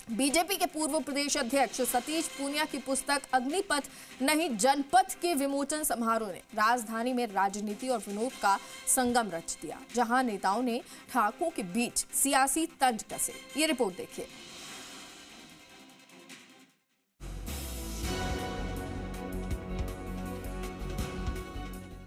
BJP के पूर्व प्रदेश अध्यक्ष सतीश पूनिया की पुस्तक अग्निपथ नहीं जनपथ के विमोचन समारोह ने राजधानी में राजनीति और विनोद का संगम रच दिया, जहां नेताओं ने ठाकों के बीच सियासी तंज कसे। ये रिपोर्ट देखिए।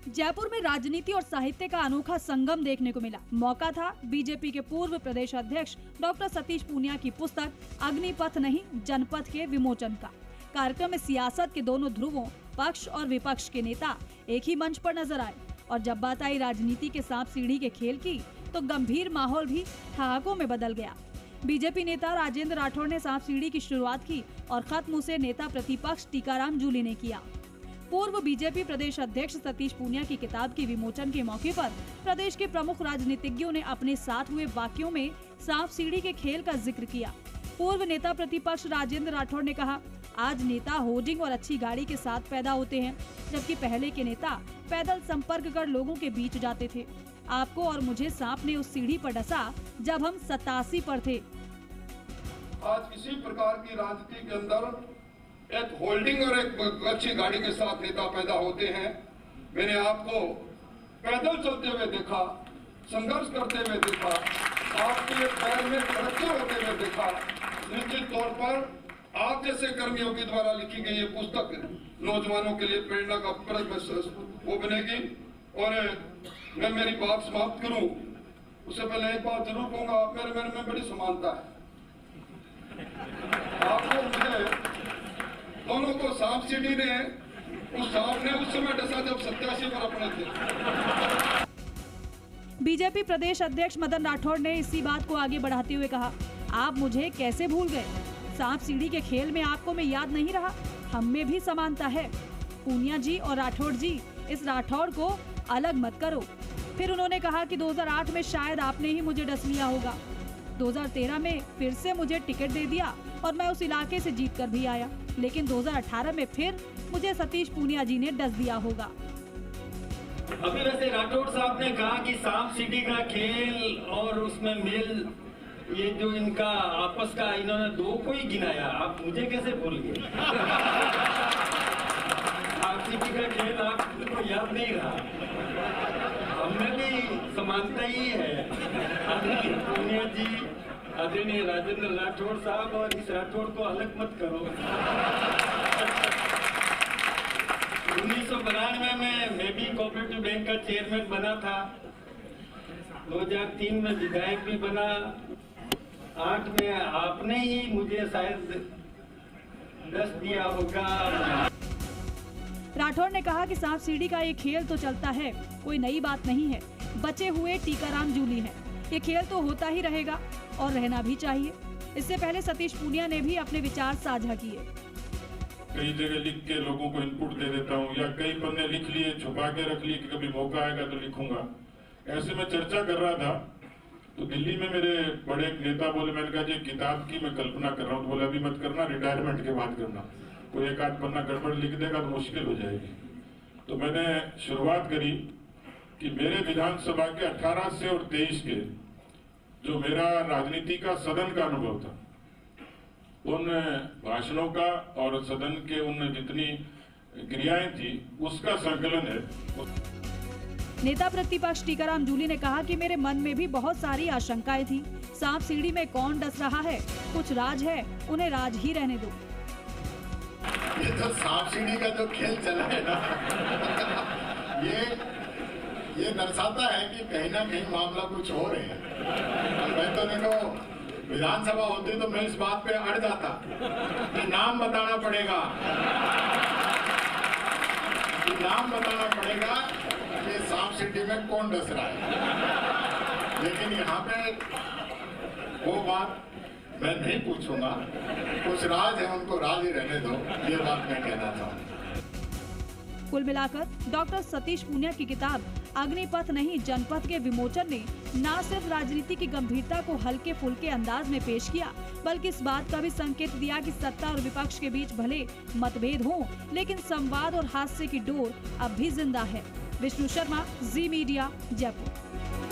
जयपुर में राजनीति और साहित्य का अनोखा संगम देखने को मिला। मौका था बीजेपी के पूर्व प्रदेश अध्यक्ष डॉक्टर सतीश पूनिया की पुस्तक अग्निपथ नहीं जनपथ के विमोचन का। कार्यक्रम में सियासत के दोनों ध्रुवों, पक्ष और विपक्ष के नेता एक ही मंच पर नजर आए और जब बात आई राजनीति के सांप सीढ़ी के खेल की, तो गंभीर माहौल भी ठहाकों में बदल गया। बीजेपी नेता राजेंद्र राठौड़ ने सांप सीढ़ी की शुरुआत की और खत्म उसे नेता प्रतिपक्ष टीकाराम जूली ने किया। पूर्व बीजेपी प्रदेश अध्यक्ष सतीश पूनिया की किताब के विमोचन के मौके पर प्रदेश के प्रमुख राजनीतिज्ञों ने अपने साथ हुए वाक्यों में सांप सीढ़ी के खेल का जिक्र किया। पूर्व नेता प्रतिपक्ष राजेंद्र राठौड़ ने कहा, आज नेता होर्डिंग और अच्छी गाड़ी के साथ पैदा होते हैं, जबकि पहले के नेता पैदल संपर्क कर लोगों के बीच जाते थे। आपको और मुझे सांप ने उस सीढ़ी पर डसा जब हम 87 पर थे। आज किसी प्रकार की राजनीति के अंदर एक होल्डिंग और एक अच्छी गाड़ी के साथ नेता पैदा होते हैं। मैंने आपको पैदल चलते हुए देखा, संघर्ष करते हुए देखा, आपके पैर में खड़े होते हुए देखा। निश्चित तौर पर आप जैसे कर्मियों के द्वारा लिखी गई ये पुस्तक नौजवानों के लिए प्रेरणा का वो बनेगी। और मैं मेरी बात समाप्त करूं उससे पहले एक बात जरूर कहूंगा, आप मेरे में बड़ी समानता है। आपको मुझे दोनों को सांप सीढ़ी ने, उस सांप ने उस समय डसा जब 87 पर अपने थे। बीजेपी प्रदेश अध्यक्ष मदन राठौड़ ने इसी बात को आगे बढ़ाते हुए कहा, आप मुझे कैसे भूल गए? सांप सीढ़ी के खेल में आपको मैं याद नहीं रहा? हम में भी समानता है। पूनिया जी और राठौड़ जी, इस राठौड़ को अलग मत करो। फिर उन्होंने कहा कि 2008 में शायद आपने ही मुझे डस लिया होगा। 2013 में फिर से मुझे टिकट दे दिया और मैं उस इलाके से जीत कर भी आया, लेकिन 2018 में फिर मुझे सतीश पूनिया जी ने डस दिया होगा। अभी वैसे राठौड़ साहब ने कहा कि सांप सीढ़ी का खेल और उसमें मेल, ये जो इनका आपस का, इन्होंने 2 को ही गिनाया। आप मुझे कैसे भूल गए? सांप सीढ़ी का खेल आपको याद नहीं रहा? हमें भी समानता ही है। आदरणीय पूनिया जी, आदरणीय राजेंद्र राठौड़ साहब, और इस राठौड़ को अलग मत करो। 1992 में मैं भी कोऑपरेटिव बैंक का चेयरमैन बना था। 2003 में विधायक भी बना। 8 में आपने ही मुझे शायद डस दिया होगा। राठौड़ ने कहा कि सांप सीढ़ी का ये खेल तो चलता है, कोई नई बात नहीं है। बचे हुए टीकाराम जूली हैं। ये खेल तो होता ही रहेगा और रहना भी चाहिए। इससे पहले सतीश पूनिया ने भी अपने विचार साझा किए। कई जगह लिख के लोगों को इनपुट दे देता हूँ, या कई पन्ने लिख लिए, छुपा के रख लिए कि कभी मौका आएगा तो लिखूंगा। ऐसे में चर्चा कर रहा था तो दिल्ली में मेरे बड़े नेता बोले, मैंने कहा जी किताब की मैं कल्पना कर रहा हूँ। तो बोले अभी मत करना, रिटायरमेंट के बाद करना। कोई एक आध पन्ना गड़बड़ लिख देगा तो मुश्किल हो जाएगी। तो मैंने शुरुआत करी कि मेरे विधानसभा के 18 से और 23 के जो मेरा राजनीति का सदन का अनुभव था, उन भाषणों का और सदन के उन जितनी क्रियाएं थी उसका संकलन है। नेता प्रतिपक्ष टीकाराम जूली ने कहा कि मेरे मन में भी बहुत सारी आशंकाएं थी। सांप सीढ़ी में कौन डस रहा है? कुछ राज है, उन्हें राज ही रहने दो। ये तो सांप सीढ़ी का जो खेल चला है ना, ये दर्शाता है कि कहीं ना कहीं मामला कुछ और है। मैं तो देखो विधानसभा होती तो मैं इस बात पे अड़ जाता कि नाम बताना पड़ेगा, कि सांप सीढ़ी में कौन डस रहा है। लेकिन यहाँ पे वो बात मैं नहीं पूछूंगा। कुछ राज है, उनको राज ही रहने दो, ये बात मैं कहना चाहूँगा। कुल मिलाकर डॉक्टर सतीश पूनिया की किताब अग्निपथ नहीं जनपथ के विमोचन ने न सिर्फ राजनीति की गंभीरता को हल्के फुल्के अंदाज में पेश किया, बल्कि इस बात का भी संकेत दिया कि सत्ता और विपक्ष के बीच भले मतभेद हों, लेकिन संवाद और हास्य की डोर अब भी जिंदा है। विष्णु शर्मा, जी मीडिया, जयपुर।